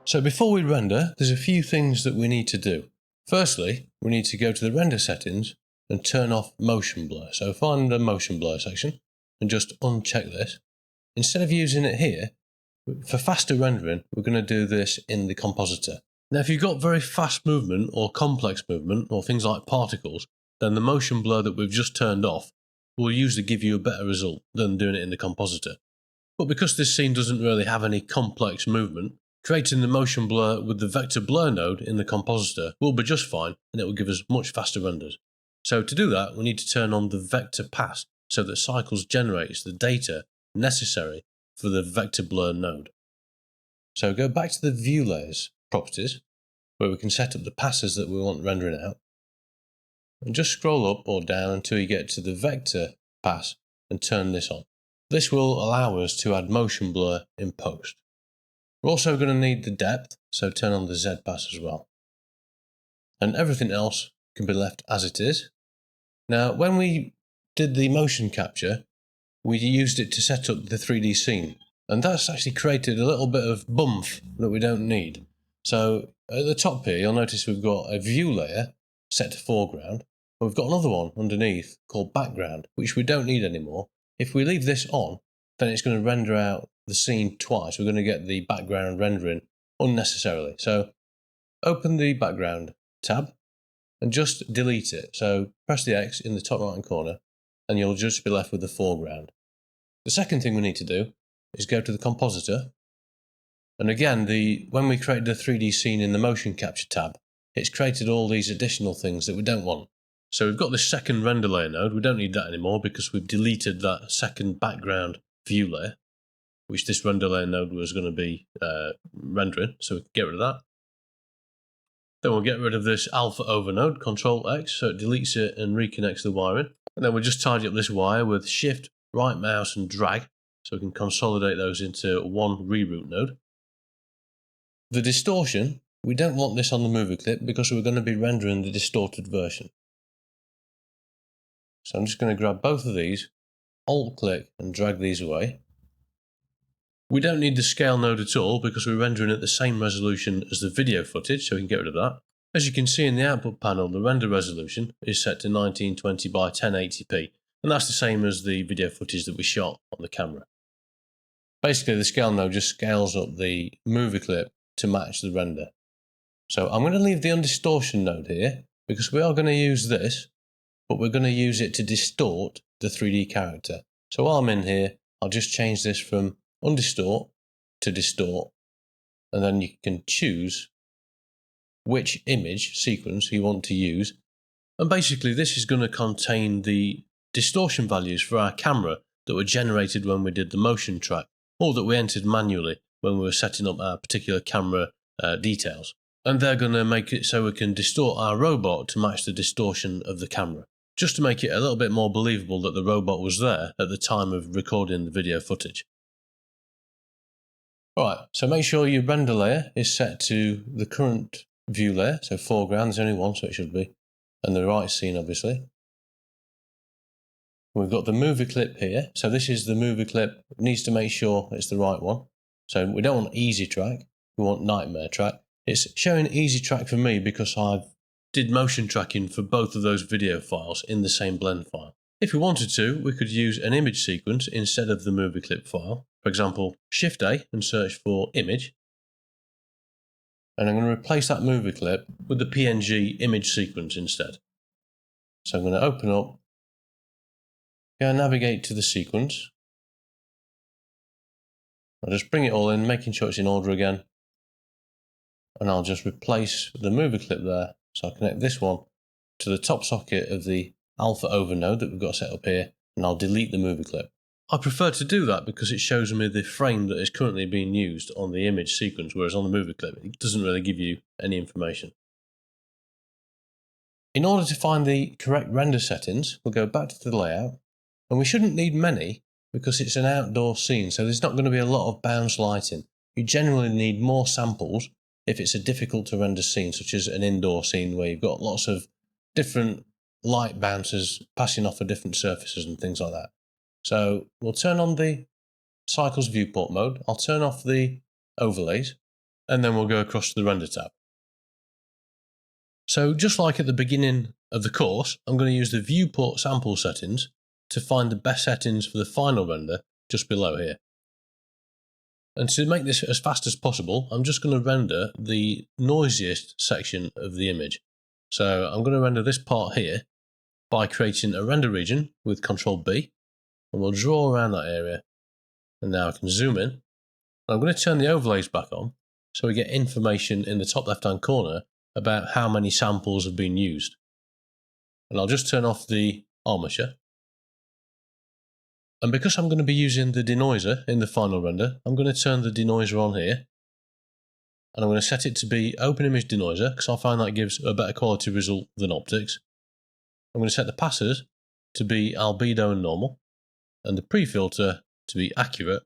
So before we render, there's a few things that we need to do. Firstly, we need to go to the render settings and turn off motion blur. So find the motion blur section and just uncheck this. Instead of using it here, for faster rendering, we're going to do this in the compositor. Now, if you've got very fast movement or complex movement or things like particles, then the motion blur that we've just turned off will usually give you a better result than doing it in the compositor. But because this scene doesn't really have any complex movement, creating the motion blur with the vector blur node in the compositor will be just fine, and it will give us much faster renders. So to do that, we need to turn on the vector pass so that Cycles generates the data necessary for the vector blur node. So go back to the view layers properties, where we can set up the passes that we want rendering out, and just scroll up or down until you get to the vector pass and turn this on. This will allow us to add motion blur in post. We're also going to need the depth, so turn on the Z pass as well. And everything else can be left as it is. Now, when we did the motion capture, we used it to set up the 3D scene, and that's actually created a little bit of bump that we don't need. So at the top here, you'll notice we've got a view layer set to foreground, and we've got another one underneath called background, which we don't need anymore. If we leave this on, then it's going to render out the scene twice. We're going to get the background rendering unnecessarily. So open the background tab and just delete it. So press the X in the top right hand corner and you'll just be left with the foreground. The second thing we need to do is go to the compositor. And again, when we created the 3D scene in the motion capture tab, it's created all these additional things that we don't want. So we've got this second render layer node. We don't need that anymore because we've deleted that second background view layer, which this render layer node was going to be rendering. So we can get rid of that. Then we'll get rid of this alpha over node, Control X, so it deletes it and reconnects the wiring. And then we'll just tidy up this wire with Shift, right mouse and drag, so we can consolidate those into one reroute node. The distortion, we don't want this on the movie clip because we're going to be rendering the distorted version. So I'm just going to grab both of these, Alt-click and drag these away. We don't need the scale node at all because we're rendering at the same resolution as the video footage, so we can get rid of that. As you can see in the output panel, the render resolution is set to 1920 by 1080p, and that's the same as the video footage that we shot on the camera. Basically, the scale node just scales up the movie clip to match the render. So I'm going to leave the undistortion node here because we are going to use this, but we're going to use it to distort the 3D character. So while I'm in here, I'll just change this from undistort to distort, and then you can choose which image sequence you want to use. And basically this is going to contain the distortion values for our camera that were generated when we did the motion track, or that we entered manually when we were setting up our particular camera details. And they're going to make it so we can distort our robot to match the distortion of the camera, just to make it a little bit more believable that the robot was there at the time of recording the video footage. Alright, so make sure your render layer is set to the current view layer, so foreground, there's only one, so it should be, and the right scene obviously. We've got the movie clip here, so this is the movie clip, it needs to make sure it's the right one. So we don't want easy track, we want nightmare track. It's showing easy track for me because I did motion tracking for both of those video files in the same blend file. If we wanted to, we could use an image sequence instead of the movie clip file. For example, Shift A and search for image. And I'm going to replace that movie clip with the PNG image sequence instead. So I'm going to open up, go and navigate to the sequence. I'll just bring it all in, making sure it's in order again. And I'll just replace the movie clip there. So I'll connect this one to the top socket of the alpha over node that we've got set up here, and I'll delete the movie clip. I prefer to do that because it shows me the frame that is currently being used on the image sequence, whereas on the movie clip it doesn't really give you any information. In order to find the correct render settings, we'll go back to the layout, and we shouldn't need many because it's an outdoor scene, so there's not going to be a lot of bounce lighting. You generally need more samples if it's a difficult to render scene, such as an indoor scene where you've got lots of different light bounces passing off of different surfaces and things like that. So we'll turn on the Cycles viewport mode. I'll turn off the overlays. and then we'll go across to the render tab. So just like at the beginning of the course, I'm going to use the viewport sample settings to find the best settings for the final render just below here. And to make this as fast as possible, I'm just going to render the noisiest section of the image. So I'm going to render this part here by creating a render region with Ctrl B, and we'll draw around that area. And now I can zoom in. I'm going to turn the overlays back on so we get information in the top left-hand corner about how many samples have been used. And I'll just turn off the armature. And because I'm going to be using the denoiser in the final render, I'm going to turn the denoiser on here. And I'm going to set it to be open image denoiser because I find that gives a better quality result than optics. I'm going to set the passers to be albedo and normal, and the pre-filter to be accurate.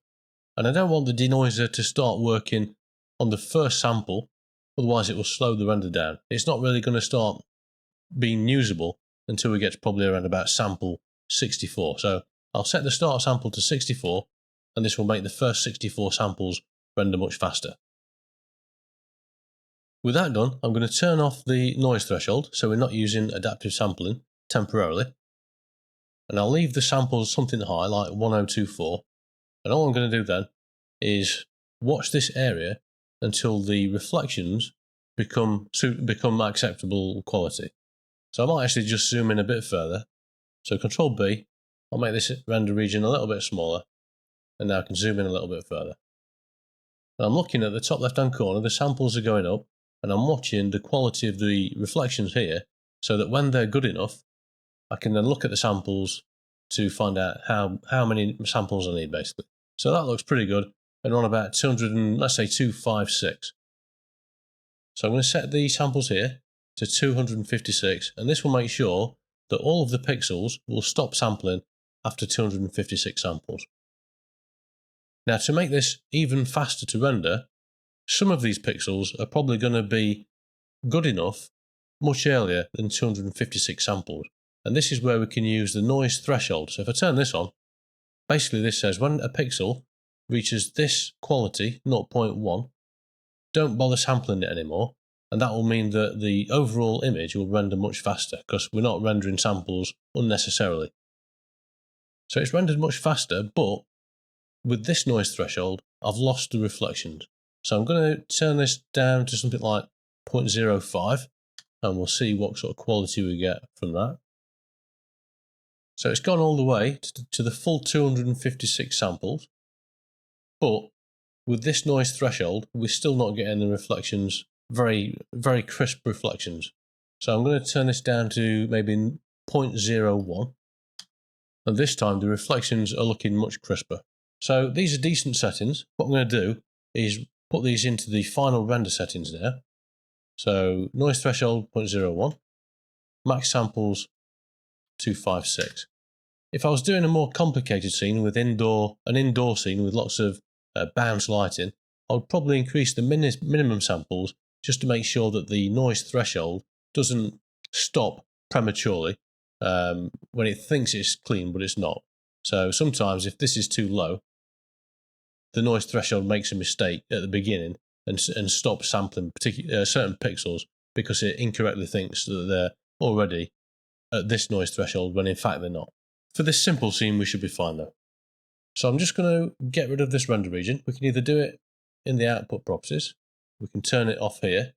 And I don't want the denoiser to start working on the first sample, otherwise it will slow the render down. It's not really going to start being usable until we get to probably around about sample 64. So I'll set the start sample to 64, and this will make the first 64 samples render much faster. With that done, I'm going to turn off the noise threshold, so we're not using adaptive sampling temporarily. And I'll leave the samples something high, like 1024. And all I'm going to do then is watch this area until the reflections become acceptable quality. So I might actually just zoom in a bit further. So Ctrl B, I'll make this render region a little bit smaller, and now I can zoom in a little bit further. And I'm looking at the top left-hand corner, the samples are going up, and I'm watching the quality of the reflections here, so that when they're good enough, I can then look at the samples to find out how many samples I need, basically. So that looks pretty good, and we're on about 200 and let's say 256. So I'm going to set the samples here to 256, and this will make sure that all of the pixels will stop sampling after 256 samples. Now, to make this even faster to render, some of these pixels are probably going to be good enough much earlier than 256 samples. And this is where we can use the noise threshold. So if I turn this on, basically this says when a pixel reaches this quality, 0.1, don't bother sampling it anymore. And that will mean that the overall image will render much faster because we're not rendering samples unnecessarily. So it's rendered much faster, but with this noise threshold, I've lost the reflections. So I'm going to turn this down to something like 0.05, and we'll see what sort of quality we get from that. So it's gone all the way to the full 256 samples, but with this noise threshold, we're still not getting the reflections, very, very crisp reflections. So I'm going to turn this down to maybe 0.01, and this time the reflections are looking much crisper. So these are decent settings. What I'm going to do is put these into the final render settings now. So noise threshold 0.01, max samples 256. If I was doing a more complicated scene with an indoor scene with lots of bounce lighting, I would probably increase the minimum samples just to make sure that the noise threshold doesn't stop prematurely when it thinks it's clean, but it's not. So sometimes if this is too low, the noise threshold makes a mistake at the beginning and stops sampling certain pixels because it incorrectly thinks that they're already at this noise threshold when in fact they're not. For this simple scene, we should be fine though. So I'm just going to get rid of this render region. We can either do it in the output properties, we can turn it off here,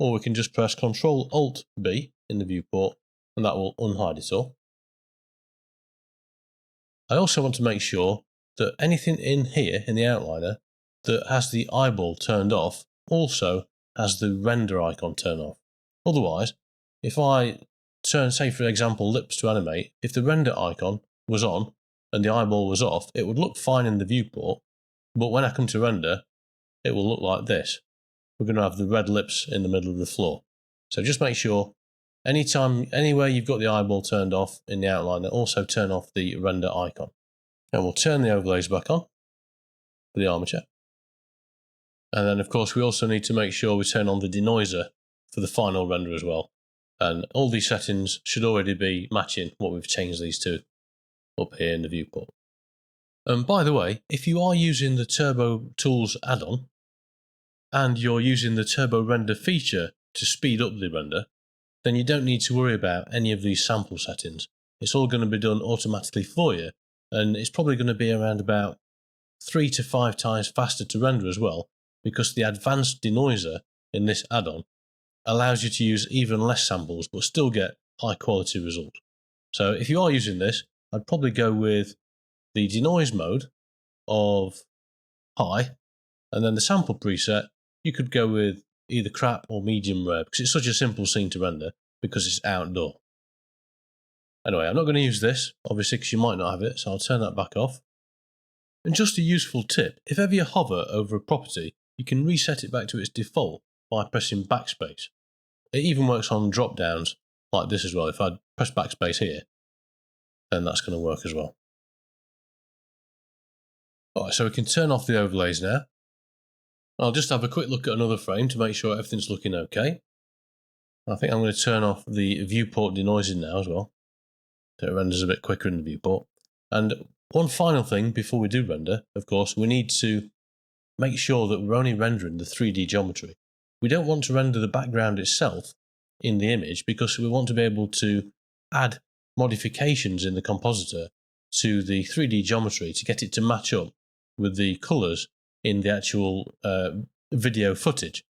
or we can just press Ctrl-Alt-B in the viewport, and that will unhide it all. I also want to make sure that anything in here, in the outliner, that has the eyeball turned off, also has the render icon turned off. Otherwise, if I turn, say for example, lips to animate, if the render icon was on and the eyeball was off, it would look fine in the viewport, but when I come to render, it will look like this. We're going to have the red lips in the middle of the floor. So just make sure, anywhere you've got the eyeball turned off in the outliner, also turn off the render icon. And we'll turn the overlays back on for the armature. And then of course we also need to make sure we turn on the denoiser for the final render as well. And all these settings should already be matching what we've changed these to up here in the viewport. And by the way, if you are using the Turbo Tools add-on, and you're using the turbo render feature to speed up the render, then you don't need to worry about any of these sample settings. It's all going to be done automatically for you, and it's probably going to be around about 3 to 5 times faster to render as well, because the advanced denoiser in this add-on allows you to use even less samples but still get high quality results. So if you are using this, I'd probably go with the denoise mode of high, and then the sample preset, you could go with either crap or medium rare, because it's such a simple scene to render because it's outdoor. Anyway, I'm not going to use this, obviously, because you might not have it, so I'll turn that back off. And just a useful tip, if ever you hover over a property, you can reset it back to its default by pressing backspace. It even works on drop downs like this as well. If I press backspace here, then that's going to work as well. Alright, so we can turn off the overlays now. I'll just have a quick look at another frame to make sure everything's looking okay. I think I'm going to turn off the viewport denoising now as well, so it renders a bit quicker in the viewport. And one final thing before we do render, of course, we need to make sure that we're only rendering the 3D geometry. We don't want to render the background itself in the image because we want to be able to add modifications in the compositor to the 3D geometry to get it to match up with the colours in the actual video footage.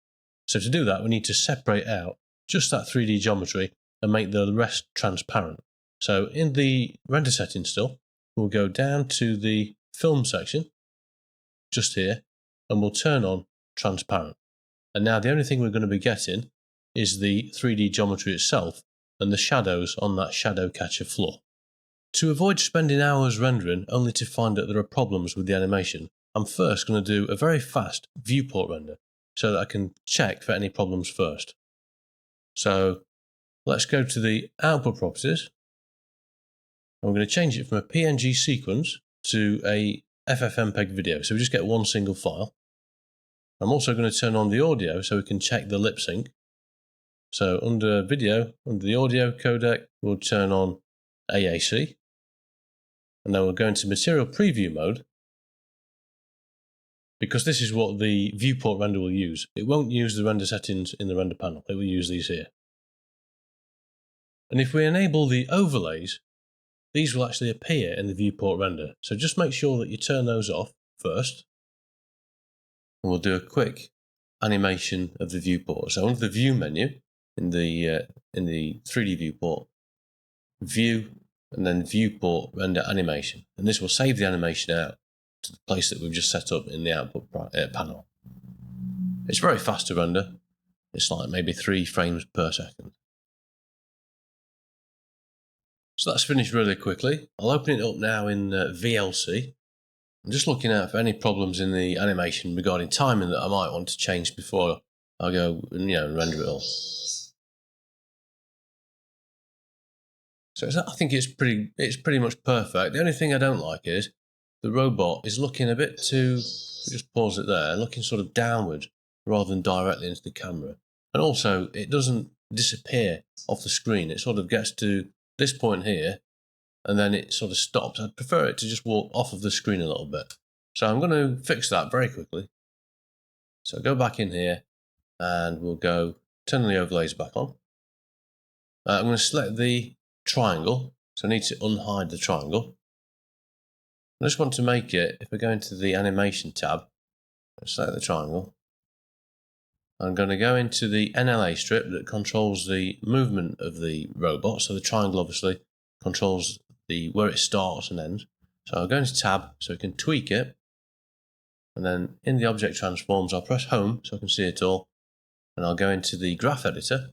So to do that, we need to separate out just that 3D geometry and make the rest transparent. So in the render settings still, we'll go down to the film section, just here, and we'll turn on transparent. And now the only thing we're going to be getting is the 3D geometry itself and the shadows on that shadow catcher floor. To avoid spending hours rendering only to find that there are problems with the animation, I'm first going to do a very fast viewport render so that I can check for any problems first. So let's go to the output properties. I'm going to change it from a PNG sequence to a FFmpeg video, so we just get one single file. I'm also going to turn on the audio so we can check the lip sync. So under video, under the audio codec, we'll turn on AAC. And then we'll go into material preview mode, because this is what the viewport render will use. It won't use the render settings in the render panel, it will use these here. And if we enable the overlays, these will actually appear in the viewport render. So just make sure that you turn those off first. And we'll do a quick animation of the viewport. So under the view menu in the 3D viewport, view, and then viewport render animation. And this will save the animation out to the place that we've just set up in the output panel. It's very fast to render. It's like maybe 3 frames per second. So that's finished really quickly. I'll open it up now in VLC. I'm just looking out for any problems in the animation regarding timing that I might want to change before I go and render it all. So I think it's pretty much perfect. The only thing I don't like is the robot is looking a bit too, just pause it there, looking sort of downward rather than directly into the camera. And also, it doesn't disappear off the screen. It sort of gets to this point here, and then it sort of stops. I'd prefer it to just walk off of the screen a little bit. So I'm going to fix that very quickly. So go back in here, and we'll go turn the overlays back on. I'm going to select the triangle, so I need to unhide the triangle. I just want to make it, if I go into the animation tab, select the triangle, I'm going to go into the NLA strip that controls the movement of the robot. So the triangle obviously controls where it starts and ends. So I'll go into tab so I can tweak it. And then in the object transforms, I'll press home so I can see it all. And I'll go into the graph editor.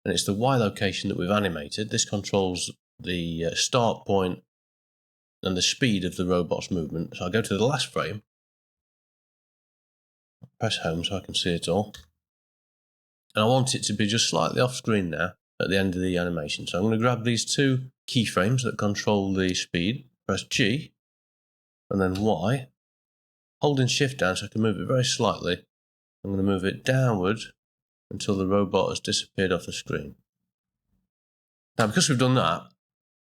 And it's the Y location that we've animated. This controls the start point and the speed of the robot's movement. So I'll go to the last frame. Press home so I can see it all. And I want it to be just slightly off screen now at the end of the animation. So I'm going to grab these 2 keyframes that control the speed, press G and then Y, holding shift down so I can move it very slightly. I'm going to move it downward until the robot has disappeared off the screen. Now because we've done that,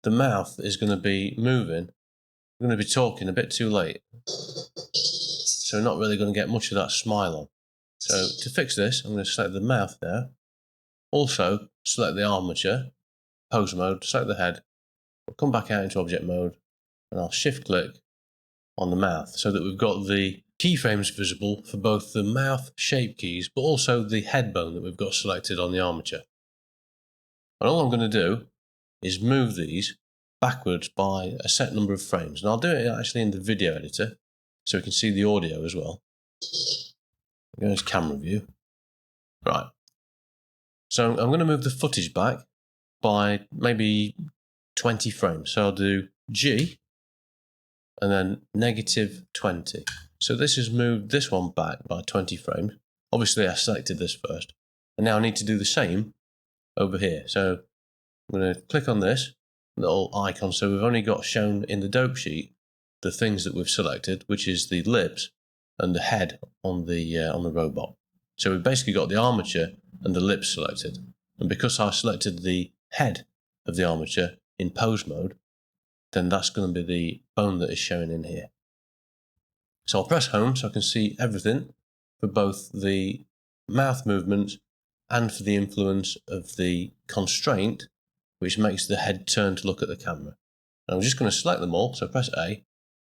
the mouth is going to be moving. I'm going to be talking a bit too late. So we're not really going to get much of that smile on. So to fix this, I'm going to select the mouth now. Also select the armature, pose mode, select the head. We'll come back out into object mode and I'll shift click on the mouth so that we've got the keyframes visible for both the mouth shape keys but also the head bone that we've got selected on the armature. And all I'm going to do is move these backwards by a set number of frames. And I'll do it actually in the video editor so we can see the audio as well. Go to camera view. Right. So I'm going to move the footage back by maybe 20 frames. So I'll do G and then -20. So this has moved this one back by 20 frames. Obviously I selected this first. And now I need to do the same over here. So I'm going to click on this little icon. So we've only got shown in the dope sheet the things that we've selected, which is the lips and the head on the robot. So we've basically got the armature and the lips selected. And because I selected the head of the armature in pose mode, then that's going to be the bone that is showing in here. So I'll press home so I can see everything for both the mouth movements and for the influence of the constraint, which makes the head turn to look at the camera. And I'm just going to select them all, so press A.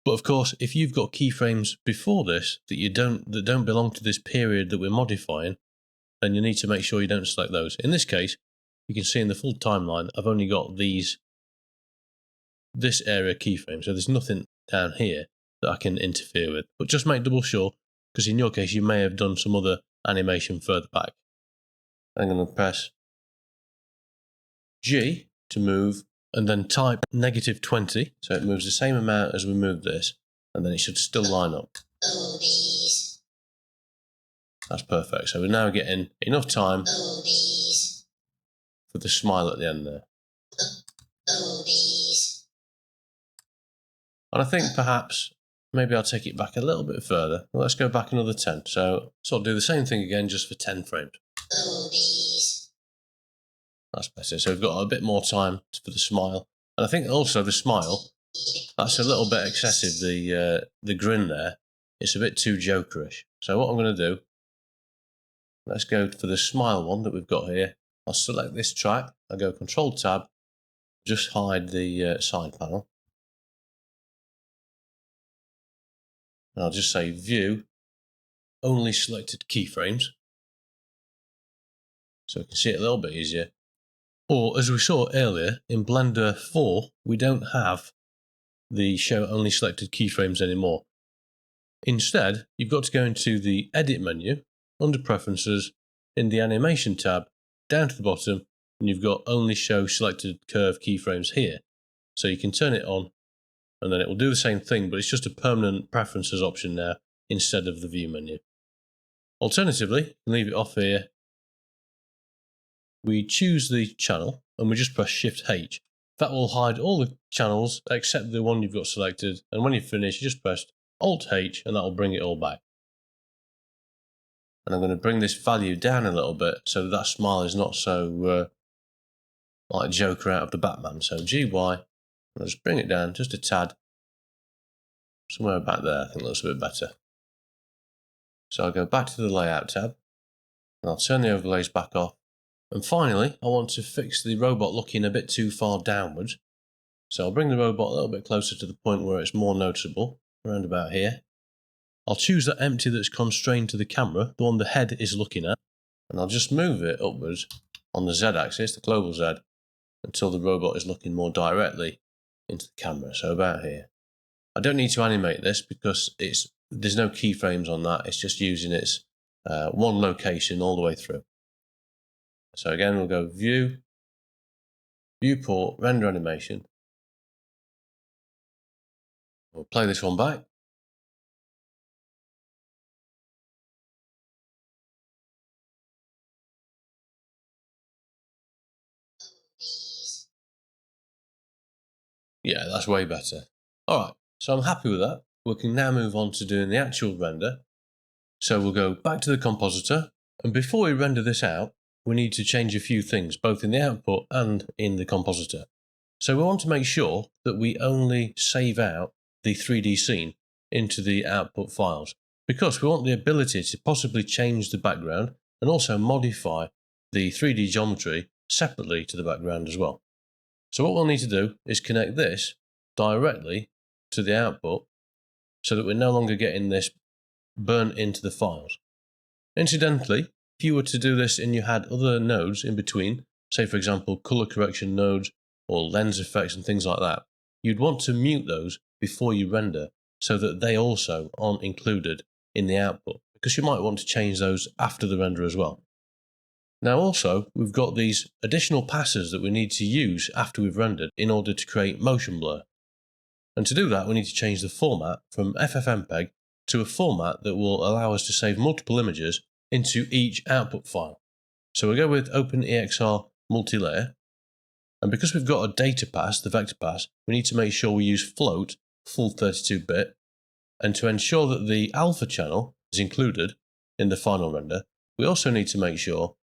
But of course, if you've got keyframes before this that don't belong to this period that we're modifying, then you need to make sure you don't select those. In this case, you can see in the full timeline, I've only got this area keyframe, so there's nothing down here that I can interfere with. But just make double sure, because in your case, you may have done some other animation further back. I'm going to press G to move, and then type -20, so it moves the same amount as we moved this, and then it should still line up. That's perfect. So we're now getting enough time for the smile at the end there. And I think perhaps maybe I'll take it back a little bit further. Let's go back another 10. So I'll do the same thing again just for 10 frames. That's better. So we've got a bit more time for the smile. And I think also the smile, that's a little bit excessive, the grin there. It's a bit too jokerish. So what I'm going to do, let's go for the smile one that we've got here. I'll select this track. I'll go Control Tab, just hide the side panel. And I'll just say View, Only Selected Keyframes. So we can see it a little bit easier. Or, as we saw earlier, in Blender 4, we don't have the Show Only Selected Keyframes anymore. Instead, you've got to go into the Edit menu, under Preferences, in the Animation tab, down to the bottom, and you've got Only Show Selected Curve Keyframes here. So you can turn it on, and then it will do the same thing, but it's just a permanent Preferences option now, instead of the View menu. Alternatively, you can leave it off here. We choose the channel and we just press Shift H. That will hide all the channels except the one you've got selected, and when you finish you just press Alt H and that will bring it all back. And I'm going to bring this value down a little bit so that smile is not so like Joker out of the Batman. So GY, I'll just bring it down just a tad, somewhere back there. I think looks a bit better. So I'll go back to the Layout tab and I'll turn the overlays back off. And finally, I want to fix the robot looking a bit too far downwards. So I'll bring the robot a little bit closer to the point where it's more noticeable, around about here. I'll choose that empty that's constrained to the camera, the one the head is looking at, and I'll just move it upwards on the Z-axis, the global Z, until the robot is looking more directly into the camera, so about here. I don't need to animate this because there's no keyframes on that, it's just using its one location all the way through. So again, we'll go View, Viewport, Render Animation. We'll play this one back. Yeah, that's way better. Alright, so I'm happy with that. We can now move on to doing the actual render. So we'll go back to the compositor, and before we render this out, we need to change a few things, both in the output and in the compositor. So we want to make sure that we only save out the 3D scene into the output files. because we want the ability to possibly change the background and also modify the 3D geometry separately to the background as well. So what we'll need to do is connect this directly to the output so that we're no longer getting this burnt into the files. Incidentally, if you were to do this and you had other nodes in between, say for example color correction nodes or lens effects and things like that, you'd want to mute those before you render so that they also aren't included in the output, because you might want to change those after the render as well. Now also, we've got these additional passes that we need to use after we've rendered in order to create motion blur. And to do that, we need to change the format from FFmpeg to a format that will allow us to save multiple images into each output file. So we'll go with OpenEXR multilayer. And because we've got a data pass, the vector pass, we need to make sure we use float, full 32-bit. And to ensure that the alpha channel is included in the final render, we also need to make sure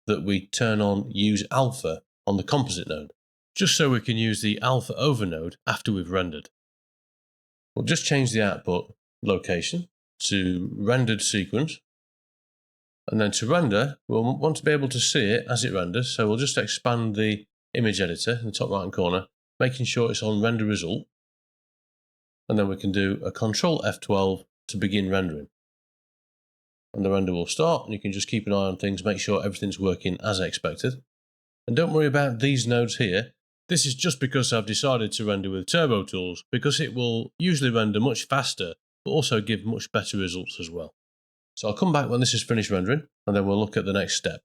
that we turn on use alpha on the composite node, just so we can use the alpha over node after we've rendered. We'll just change the output location to rendered sequence. And then to render, we'll want to be able to see it as it renders. So we'll just expand the image editor in the top right hand corner, making sure it's on render result. And then we can do a Control F12 to begin rendering. And the render will start, and you can just keep an eye on things, make sure everything's working as expected. And don't worry about these nodes here. This is just because I've decided to render with Turbo Tools, because it will usually render much faster, but also give much better results as well. So I'll come back when this is finished rendering, and then we'll look at the next step.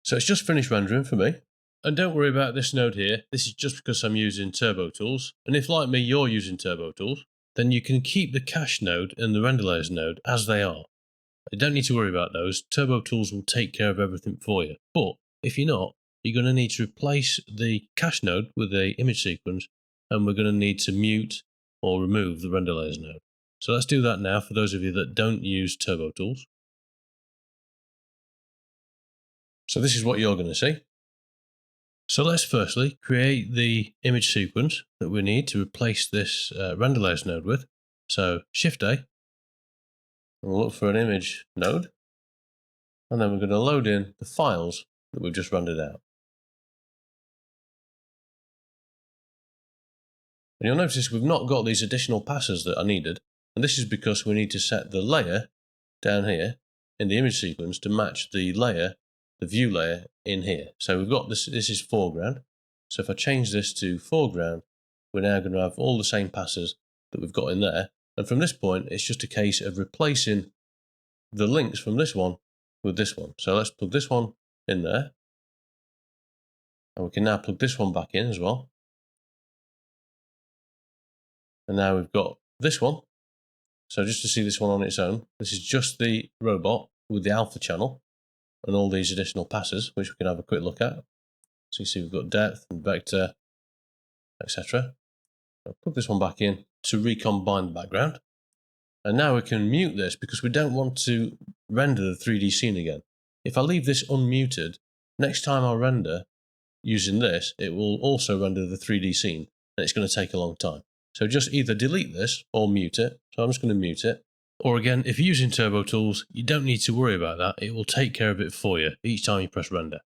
So it's just finished rendering for me. And don't worry about this node here. This is just because I'm using Turbo Tools. And if, like me, you're using Turbo Tools, then you can keep the cache node and the render layers node as they are. You don't need to worry about those. Turbo Tools will take care of everything for you. But if you're not, you're going to need to replace the cache node with a image sequence, and we're going to need to mute or remove the render layers node. So let's do that now for those of you that don't use Turbo Tools. So this is what you're going to see. So let's firstly create the image sequence that we need to replace this render layers node with. So Shift A, and we'll look for an image node, and then we're going to load in the files that we've just rendered out. And you'll notice we've not got these additional passes that are needed, and this is because we need to set the layer down here in the image sequence to match the layer, the view layer in here. So we've got this is foreground. So if I change this to foreground, we're now going to have all the same passes that we've got in there. And from this point, it's just a case of replacing the links from this one with this one. So let's plug this one in there. And we can now plug this one back in as well. And now we've got this one. So just to see this one on its own, this is just the robot with the alpha channel and all these additional passes, which we can have a quick look at. So you see we've got depth and vector, etc. I'll plug this one back in to recombine the background. And now we can mute this because we don't want to render the 3D scene again. If I leave this unmuted, next time I render using this, it will also render the 3D scene, and it's going to take a long time. So just either delete this or mute it. So I'm just going to mute it. Or again, if you're using Turbo Tools, you don't need to worry about that. It will take care of it for you each time you press render.